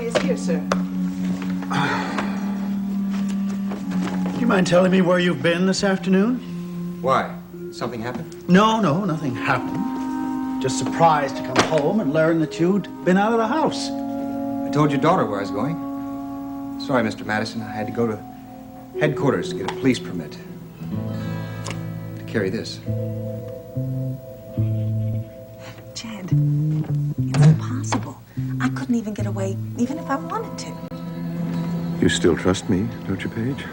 is here, sir. Do you mind telling me where you've been this afternoon? Why? Something happened? No, nothing happened. Just surprised to come home and learn that you'd been out of the house. I told your daughter where I was going. Sorry, Mr. Madison. I had to go to headquarters to get a police permit. To carry this. Jed, it's impossible. I couldn't even get away, even if I wanted to. You still trust me, don't you, Paige?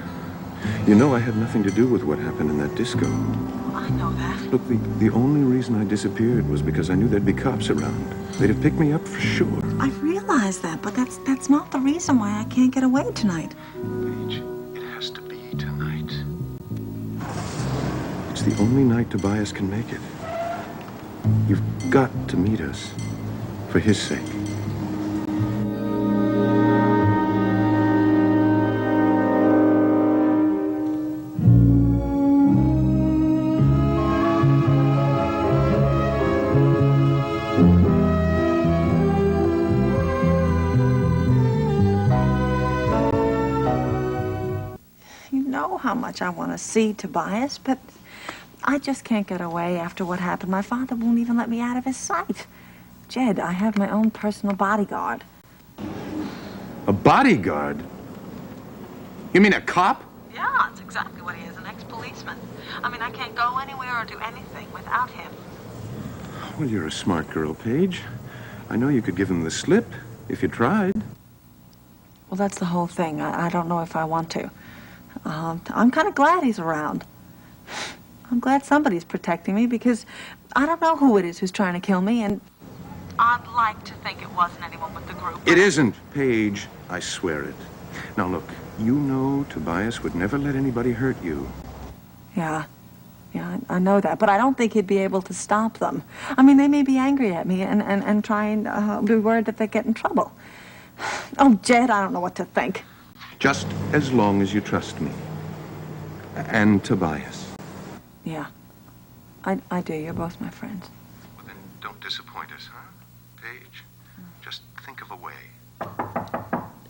You know I had nothing to do with what happened in that disco. I know that. Look, the only reason I disappeared was because I knew there'd be cops around. They'd have picked me up for sure. I realize that, but that's not the reason why I can't get away tonight. Paige, it has to be tonight. It's the only night Tobias can make it. You've got to meet us, for his sake. How much I want to see Tobias, but I just can't get away after what happened. My father won't even let me out of his sight. Jed, I have my own personal bodyguard. A bodyguard? You mean a cop? Yeah, that's exactly what he is, an ex-policeman. I mean, I can't go anywhere or do anything without him. Well, you're a smart girl, Paige. I know you could give him the slip if you tried. Well, that's the whole thing. I don't know if I want to. I'm kind of glad he's around. I'm glad somebody's protecting me because I don't know who it is who's trying to kill me, and I'd like to think it wasn't anyone with the group. It isn't, Paige. I swear it. Now, look, you know Tobias would never let anybody hurt you. Yeah, I know that, but I don't think he'd be able to stop them. I mean, they may be angry at me and try and be worried that they get in trouble. Oh, Jed, I don't know what to think. Just as long as you trust me. And Tobias. Yeah, I do. You're both my friends. Well, then don't disappoint us, huh, Paige? Just think of a way.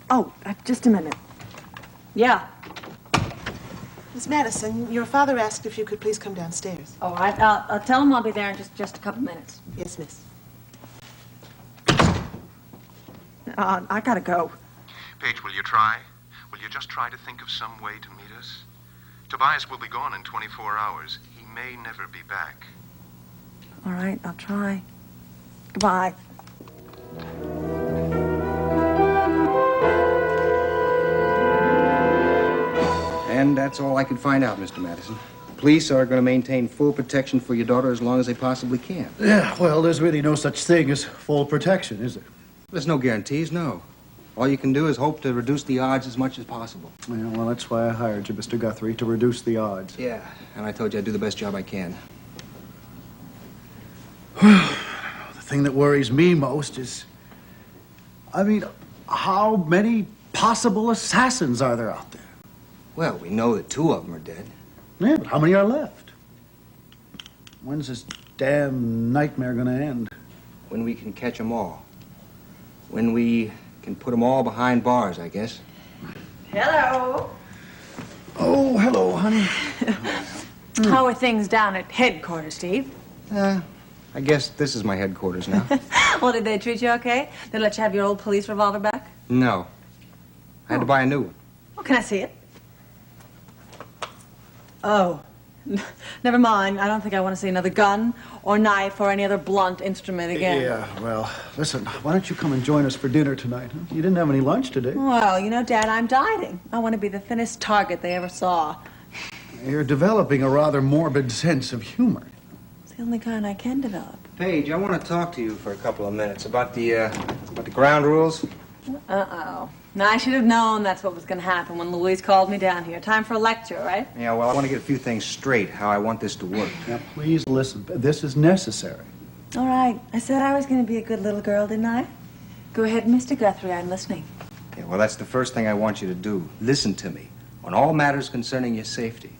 Oh, just a minute. Yeah. Miss Madison, your father asked if you could please come downstairs. All right, I'll tell him I'll be there in just a couple minutes. Yes, miss. I gotta go. Paige, will you try? Will you just try to think of some way to meet us? Tobias will be gone in 24 hours. He may never be back. All right, I'll try. Goodbye. And that's all I could find out, Mr. Madison. Police are going to maintain full protection for your daughter as long as they possibly can. Yeah, well, there's really no such thing as full protection, is there? There's no guarantees, no. All you can do is hope to reduce the odds as much as possible. Yeah, well, that's why I hired you, Mr. Guthrie, to reduce the odds. Yeah, and I told you I'd do the best job I can. The thing that worries me most is, I mean, how many possible assassins are there out there? Well, we know that 2 of them are dead. Yeah, but how many are left? When's this damn nightmare gonna end? When we can catch them all. When we can put them all behind bars, I guess. Hello. Oh, hello, honey. How are things down at headquarters, Steve? I guess this is my headquarters now. Well, did they treat you okay? They let you have your old police revolver back? No. I had to buy a new one. Well, can I see it? Oh. Never mind. I don't think I want to see another gun or knife or any other blunt instrument again. Yeah, well, listen, why don't you come and join us for dinner tonight? Huh? You didn't have any lunch today. Well, you know, Dad, I'm dieting. I want to be the thinnest target they ever saw. You're developing a rather morbid sense of humor. It's the only kind I can develop. Paige, I want to talk to you for a couple of minutes about the ground rules. Uh-oh. Now, I should have known that's what was going to happen when Louise called me down here. Time for a lecture, right? Yeah, well, I want to get a few things straight, how I want this to work. Now, please listen. This is necessary. All right. I said I was going to be a good little girl, didn't I? Go ahead, Mr. Guthrie. I'm listening. Yeah, well, that's the first thing I want you to do. Listen to me on all matters concerning your safety.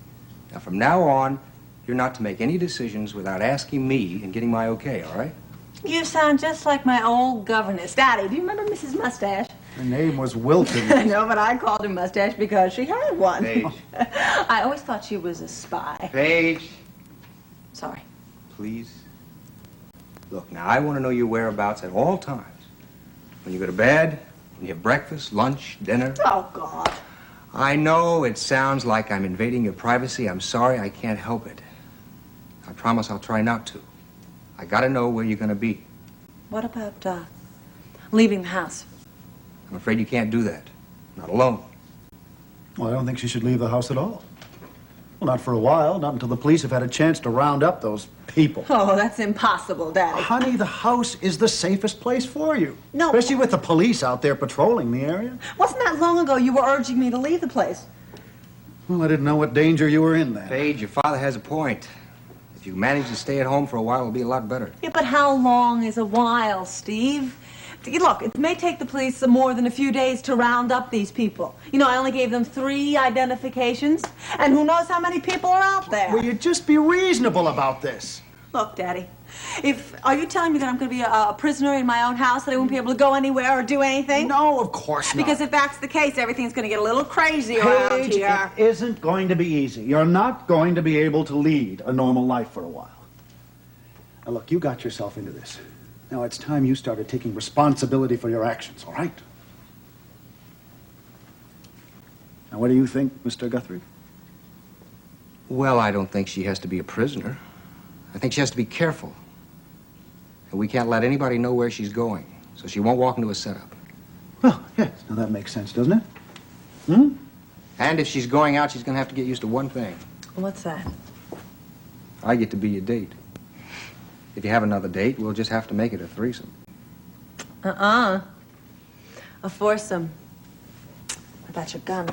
Now, from now on, you're not to make any decisions without asking me and getting my okay, all right? You sound just like my old governess. Daddy, do you remember Mrs. Mustache? Her name was Wilton. I know, but I called her Mustache because she had one. Paige. I always thought she was a spy. Paige, Sorry. please. Look, now, I want to know your whereabouts at all times. When you go to bed, when you have breakfast, lunch, dinner. Oh, God. I know it sounds like I'm invading your privacy. I'm sorry, I can't help it. I promise I'll try not to. I gotta know where you're gonna be. What about, leaving the house? I'm afraid you can't do that. Not alone. Well, I don't think she should leave the house at all. Well, not for a while, not until the police have had a chance to round up those people. Oh, that's impossible, Daddy. Honey, the house is the safest place for you. No. Especially with the police out there patrolling the area. Wasn't that long ago you were urging me to leave the place? Well, I didn't know what danger you were in then. Paige, your father has a point. If you manage to stay at home for a while, it'll be a lot better. Yeah, but how long is a while, Steve? Look, it may take the police more than a few days to round up these people. You know, I only gave them 3 identifications, and who knows how many people are out there. Will you just be reasonable about this? Look, Daddy, are you telling me that I'm going to be a prisoner in my own house, that I won't be able to go anywhere or do anything? No, of course not. Because if that's the case, everything's going to get a little crazy around Paige, here. it isn't going to be easy. You're not going to be able to lead a normal life for a while. Now, look, you got yourself into this. Now, it's time you started taking responsibility for your actions, all right? Now, what do you think, Mr. Guthrie? Well, I don't think she has to be a prisoner. I think she has to be careful. And we can't let anybody know where she's going, so she won't walk into a setup. Well, yes. Now, that makes sense, doesn't it? Hmm? And if she's going out, she's going to have to get used to one thing. What's that? I get to be your date. If you have another date, we'll just have to make it a threesome. A foursome. What about your gun?